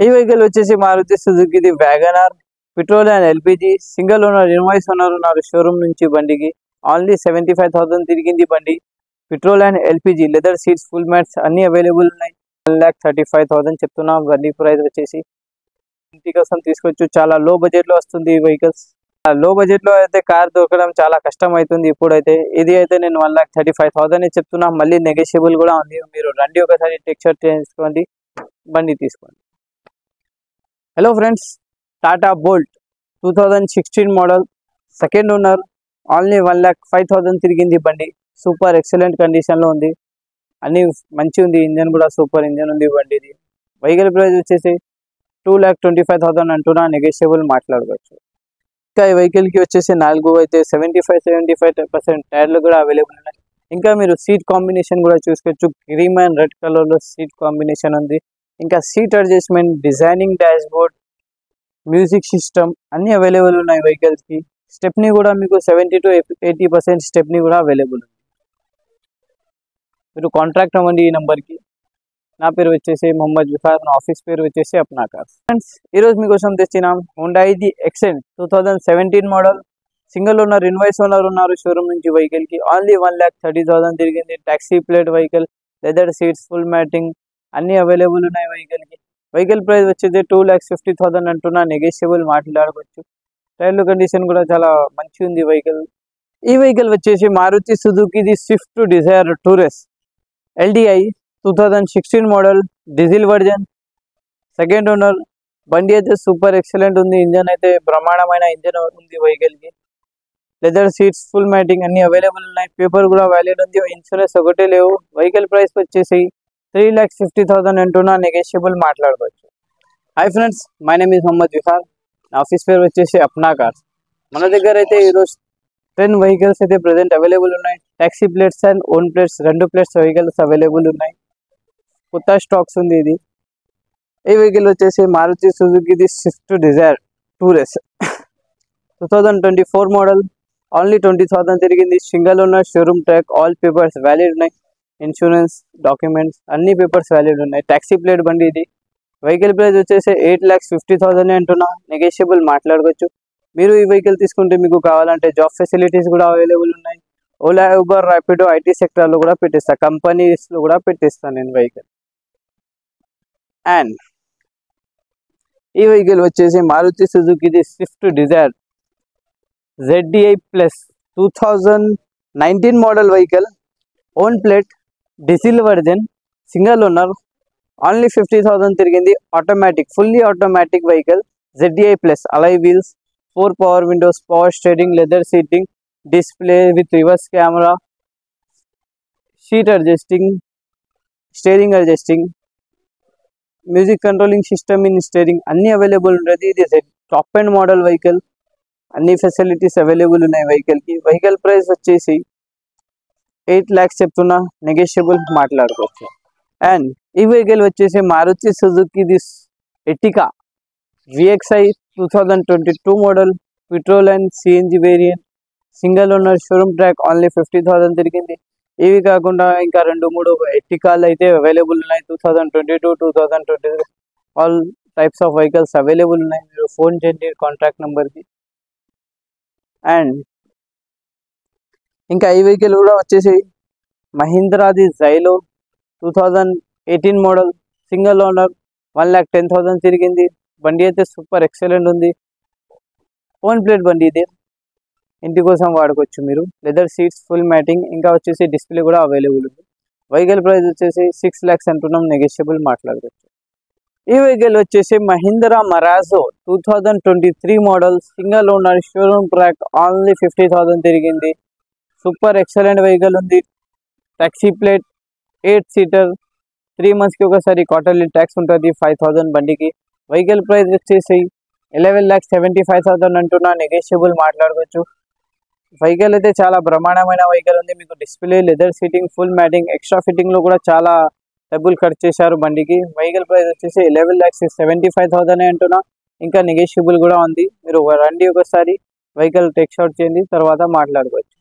ఈ వెహికల్ వచ్చేసి మారుతి సుజుకిది WagonR petrol and LPG single owner invoice owner ఉన్నారు షోరూమ్ నుంచి బండికి ఓన్లీ 75,000 తిరిగింది బండి petrol and LPG leather seats full mats అన్ని అవైలబుల్ ఉన్నాయి 1,35,000 చెప్తున్నాం బండి ప్రైస్ వచ్చేసి ఇంటి కోసం తీసుకోవచ్చు చాలా లో బడ్జెట్ లో వస్తుంది ఈ వెహికల్స్ లో బడ్జెట్ లో అయితే కార్ దొరకడం చాలా కష్టం అవుతుంది ఇప్పుడైతే ఇది అయితే నేను 1,35,000 చెప్తున్నా మళ్ళీ నెగోషియబుల్ కూడా ఉంది మీరు రండి ఒకసారి టెక్స్చర్ చేసుకోండి బండి తీసుకోండి hello friends Tata Bolt 2016 model second owner only 1,05,000 తిరిగింది బండి సూపర్ ఎక్సలెంట్ కండిషన్ లో ఉంది అన్ని మంచి ఉంది ఇంజన్ కూడా సూపర్ ఇంజన్ ఉంది బండిది వెహికల్ ప్రైస్ వచ్చేసి 2,25,000 అంటున్నా నెగోషియబుల్ మాట్లాడుకోవచ్చు ఇంకా ఈ వెహికల్ కి వచ్చేసి 4 అయితే 75% టైర్లు కూడా అవైలబుల్ ఉన్నాయి ఇంకా మీరు సీట్ కాంబినేషన్ కూడా చూసుకోవచ్చు క్రీమ్ అండ్ రెడ్ కలర్ లో సీట్ కాంబినేషన్ ఉంది ఇంకా seat adjustment designing dash board music system అన్ని అవైలబుల్ ఉన్నాయి వెహికల్స్ కి స్టెప్నీ కూడా మీకు 70 to 80% స్టెప్నీ కూడా అవైలబుల్ ఉంది మీరు కాంటాక్ట్ అవ్వండి ఈ నెంబర్కి నా పేరు వచ్చేసి మొహమ్మద్ విఫార్ నా ఆఫీస్ పేరు వచ్చేసి అప్నా కార్స్ ఫ్రెండ్స్ ఈరోజు మీకోసం తెచ్చినాం హుండాయ్ ది Xcent 2017 model single owner invoice owner ఉన్నారు షోరూమ్ నుంచి వెహికల్ కి ఓన్లీ 1,30,000 తిరిగింది taxi plate vehicle leather seats full matting అన్ని అవైలబుల్ ఉన్నాయి వెహికల్ కి వెహికల్ ప్రైస్ వచ్చేసి 2,50,000 అంటున్నా నెగోషియబుల్ మాట్లాడుకోవచ్చు టైర్లు కండిషన్ కూడా చాలా మంచి ఉంది వెహికల్ ఈ వెహికల్ వచ్చేసి మారుతి సుజుకిది Swift Dzire Tour S LDI 2016 model diesel version second owner బండి అయితే సూపర్ ఎక్సలెంట్ ఉంది ఇంజన్ అయితే బ్రహ్మాండమైన ఇంజన్ ఉంది వెహికల్ కి లెదర్ సీట్స్ ఫుల్ మ్యాటింగ్ అన్ని అవైలబుల్ ఉన్నాయి పేపర్ కూడా వ్యాలిడ్ ఉంది ఇన్సూరెన్స్ ఒకటే లేవు వెహికల్ ప్రైస్ వచ్చేసి 3,50,000 అంటున్నా నెగోషియబుల్ మాట్లాడుకోవచ్చు hi friends my name is Mohammed Vihar నా ఆఫీస్ పేరు వచ్చేసి అప్నా కార్స్ మన దగ్గర అయితే ఈరోజు 10 వెహికల్స్ అయితే ప్రెసెంట్ అవైలబుల్ ఉన్నాయి taxi plates and own plates 2 plates vehicles available ఉన్నాయి కొత్త స్టాక్స్ ఉంది ఇది ఈ వెహికల్ వచ్చేసి మారుతి సుజుకిది Swift Dzire Tour S 2024 model only 20,000 తిరిగింది single owner showroom track all papers valid ఉన్నాయి ఇన్సూరెన్స్ డాక్యుమెంట్స్ అన్ని పేపర్స్ వ్యాలిడ్ ఉన్నాయి టాక్సీ ప్లేట్ బండి ఇది వెహికల్ ప్రైస్ వచ్చేసి 8,50,000 అంటున్నా నెగోషియబుల్ మాట్లాడుకోవచ్చు మీరు ఈ వెహికల్ తీసుకుంటే మీకు కావాలంటే జాబ్ ఫెసిలిటీస్ కూడా అవైలబుల్ ఉన్నాయి ఓలా ఊబర్ ర్యాపిడో ఐటీ సెక్టర్లో కూడా పెట్టిస్తా కంపెనీస్లో కూడా పెట్టిస్తాను నేను వెహికల్ అండ్ ఈ వెహికల్ వచ్చేసి మారుతి సుజుకిది Swift Dzire ZDI plus 2019 model vehicle own plate diesel version single owner only 50,000 తిరిగింది automatic fully automatic vehicle ZDI plus alloy wheels 4 power windows power steering leather seating display with reverse camera seat adjusting steering adjusting music controlling system in steering అన్ని available ఉంటుంది ఇది top and model vehicle అన్ని facilities available ఉన్నాయి vehicle కి vehicle price వచ్చేసి 8 lakhs చెప్తున్నా negotiable మాట్లాడుకోవచ్చు and ఈ వెహికల్ వచ్చేసి మారుతి సుజుకిది Ertiga VXI 2022 model petrol and CNG variant single owner showroom track only 50,000 తిరిగింది ఇవి కాకుండా ఇంకా 2-3 ఎర్టిగాలు అయితే అవైలబుల్ ఉన్నాయి 2022 2023 all types of vehicles available ఉన్నాయి మీరు ఫోన్ చేయండి కాంటాక్ట్ నెంబర్కి అండ్ ఇంకా ఈ వెహికల్ కూడా వచ్చేసి మహీంద్రాది జైలో 2018 మోడల్ సింగిల్ ఓనర్ 1,10,000 తిరిగింది బండి అయితే సూపర్ ఎక్సలెంట్ ఉంది ఓన్ ప్లేట్ బండి ఇది ఇంటి కోసం వాడుకోవచ్చు మీరు లెదర్ సీట్స్ ఫుల్ మ్యాటింగ్ ఇంకా వచ్చేసి డిస్ప్లే కూడా అవైలబుల్ ఉంది వెహికల్ ప్రైస్ వచ్చేసి 6 lakhs అంటున్నాం నెగోషియబుల్ మాట్లాడుకోవచ్చు ఈ వెహికల్ వచ్చేసి Mahindra Marazzo 2023 model single owner showroom track only 50,000 తిరిగింది సూపర్ ఎక్సలెంట్ వెహికల్ ఉంది టాక్సీ ప్లేట్ 8 సీటర్ 3 months కి ఒకసారి క్వార్టర్లీ ట్యాక్స్ ఉంటుంది 5,000 బండికి వెహికల్ ప్రైస్ వచ్చేసి 11,75,000 అంటున్నా నెగోషియబుల్ మాట్లాడుకోవచ్చు వెహికల్ అయితే చాలా బ్రహ్మాండమైన వెహికల్ ఉంది మీకు display leather seating full matting extra fitting లో కూడా చాలా డబ్బులు ఖర్చు చేశారు బండికి వెహికల్ ప్రైస్ వచ్చేసి 11,75,000 అంటున్నా ఇంకా నెగోషియబుల్ కూడా ఉంది మీరు రండి ఒకసారి వెహికల్ టెక్స్ట్ అవుట్ చేయండి తర్వాత మాట్లాడుకోవచ్చు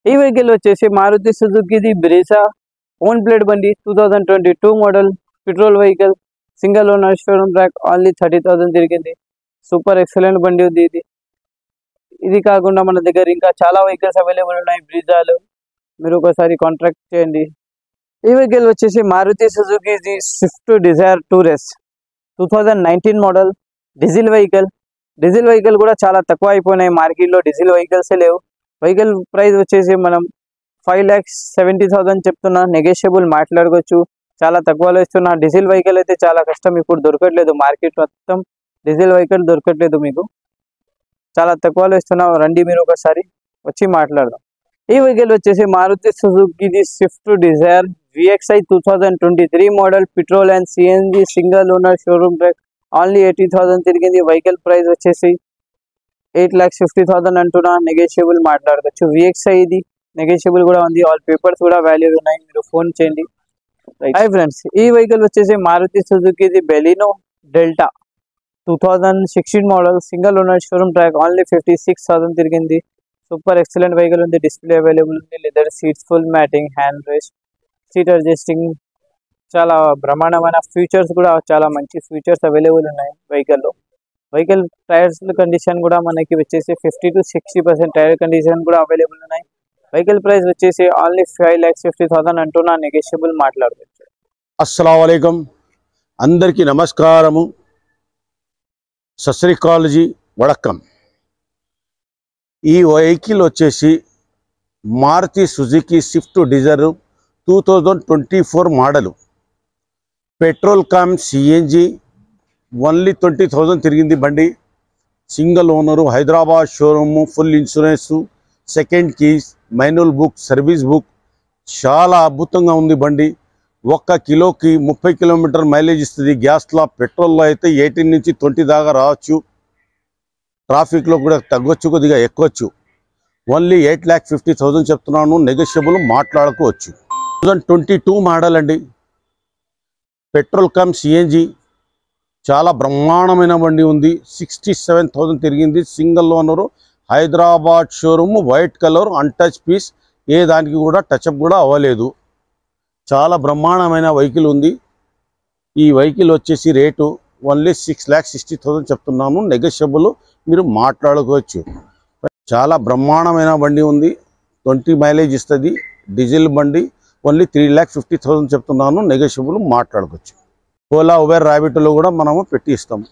ఈ వెహికల్ వచ్చేసి మారుతి సుజుకిది బ్రీజా ఓన్ ప్లేట్ బండి 2022 model petrol vehicle single owner showroom track only 30,000 తిరిగింది. సూపర్ ఎక్సలెంట్ బండి ఉంది ఇది. ఇది కాకుండా మన దగ్గర ఇంకా చాలా వెహికల్స్ అవైలబుల్ ఉన్నాయి. బ్రిజాలు మీరు ఒకసారి కాంటాక్ట్ చేయండి. ఈ వెహికల్ వచ్చేసి Maruti Suzuki Swift Dzire Tour S 2019 model diesel vehicle. Diesel vehicle కూడా చాలా తక్కువ అయిపోయినాయి మార్కెట్లో, డీజిల్ వెహికల్సే లేవు. వెహికల్ ప్రైస్ వచ్చేసి మనం 5,70,000 చెప్తున్నా, నెగోషియబుల్ మాట్లాడుకోవచ్చు. చాలా తక్కువలో ఇస్తున్నా. డీజిల్ వెహికల్ అయితే చాలా కష్టం, ఇప్పుడు దొరకట్లేదు మార్కెట్ మొత్తం డీజిల్ వెహికల్ దొరకట్లేదు. మీకు చాలా తక్కువలో ఇస్తున్నా, రండి మీరు ఒకసారి వచ్చి మాట్లాడదాం. ఈ వెహికల్ వచ్చేసి Maruti Suzuki Swift Dzire VXI 2023 model petrol and CNG single owner showroom track only 80,000 తిరిగింది. వెహికల్ ప్రైస్ వచ్చేసి 8,50,000 అంటున్నా, నెగోషియబుల్ మాట్లాడుకోవచ్చు. VXI ఇది నెగోషియబుల్ కూడా ఉంది. ఆల్ పేపర్స్ కూడా వాల్యూ ఉన్నాయి, మీరు ఫోన్ చేయండి. హాయ్ ఫ్రెండ్స్, ఈ వెహికల్ వచ్చేసి Maruti Suzuki Baleno Delta 2016 model single owner showroom track only 56,000 తిరిగింది. సూపర్ ఎక్సలెంట్ వెహికల్ ఉంది. డిస్ప్లే అవైలబుల్ ఉంది. Leather seats, full matting, hand rest, seat adjusting, చాలా బ్రహ్మాండమైన ఫీచర్స్ కూడా చాలా మంచి ఫీచర్స్ అవైలబుల్ ఉన్నాయి వెహికల్లో. వెహికల్ టైర్స్ కండిషన్ కూడా మనకి వచ్చేసి 50 to 60% టైర్ కండిషన్ కూడా అవైలబుల్ ఉన్నాయి. వెహికల్ ప్రైస్ వచ్చేసి ఓన్లీ 5,50,000 అంటున్నా, నెగోషియబుల్ మాట్లాడుకోవచ్చు. అస్సలాము అలైకుం, అందరికీ నమస్కారము, సస్రికాలజీ వడక్కం. ఈ వెహికల్ వచ్చేసి Maruti Suzuki Swift Dzire 2024 model, petrol cum CNG, only 20,000 తిరిగింది బండి. Single owner, Hyderabad showroom, full insurance, second keys, manual book, service book, చాలా అద్భుతంగా ఉంది బండి. 1 కిలోకి 30 కిలోమీటర్ మైలేజ్ ఇస్తుంది. గ్యాస్లో, పెట్రోల్లో అయితే 18 నుంచి 20 దాకా రావచ్చు. ట్రాఫిక్లో కూడా తగ్గొచ్చు, కొద్దిగా ఎక్కొచ్చు. ఓన్లీ 8,50,000 చెప్తున్నాను, నెగోషియబుల్ మాట్లాడుకోవచ్చు. 2022 మోడల్ అండి, పెట్రోల్ కమ్ సిఎన్జి, చాలా బ్రహ్మాండమైన బండి ఉంది. 67,000 తిరిగింది. Single owner, Hyderabad showroom, white colour, untouch piece, ఏ దానికి కూడా టచ్అప్ కూడా అవ్వలేదు. చాలా బ్రహ్మాండమైన వెహికల్ ఉంది. ఈ వెహికల్ వచ్చేసి రేటు ఓన్లీ 6,60,000 చెప్తున్నాను, నెగోషియబుల్ మీరు మాట్లాడుకోవచ్చు. చాలా బ్రహ్మాండమైన బండి ఉంది. 20 మైలేజ్ ఇస్తుంది. డీజిల్ బండి. ఓన్లీ 3,50,000 చెప్తున్నాను, నెగోషియబుల్ మాట్లాడుకోవచ్చు. ఓలా, ఉబెర్, ర్యాపిడోలో కూడా మనము పెట్టి ఇస్తాము.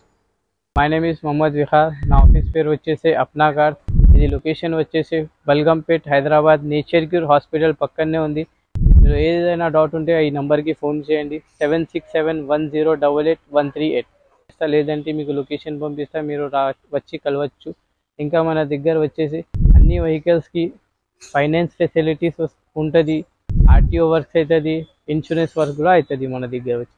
My name is Mohammed Vihar. నా ఆఫీస్ పేరు వచ్చేసి అప్నా కార్. ఇది లొకేషన్ వచ్చేసి Balkampet, Hyderabad. Nature cure hospital పక్కనే ఉంది. మీరు ఏదైనా డౌట్ ఉంటే ఈ నెంబర్కి ఫోన్ చేయండి. 7671088138. లేదంటే మీకు లొకేషన్ పంపిస్తా, మీరు వచ్చి కలవచ్చు. ఇంకా మన దగ్గర వచ్చేసి అన్ని వెహికల్స్కి ఫైనాన్స్ ఫెసిలిటీస్ ఉంటుంది. ఆర్టీఓ వర్క్స్ అవుతుంది, ఇన్సూరెన్స్ వర్క్ కూడా అవుతుంది మన దగ్గర వచ్చి.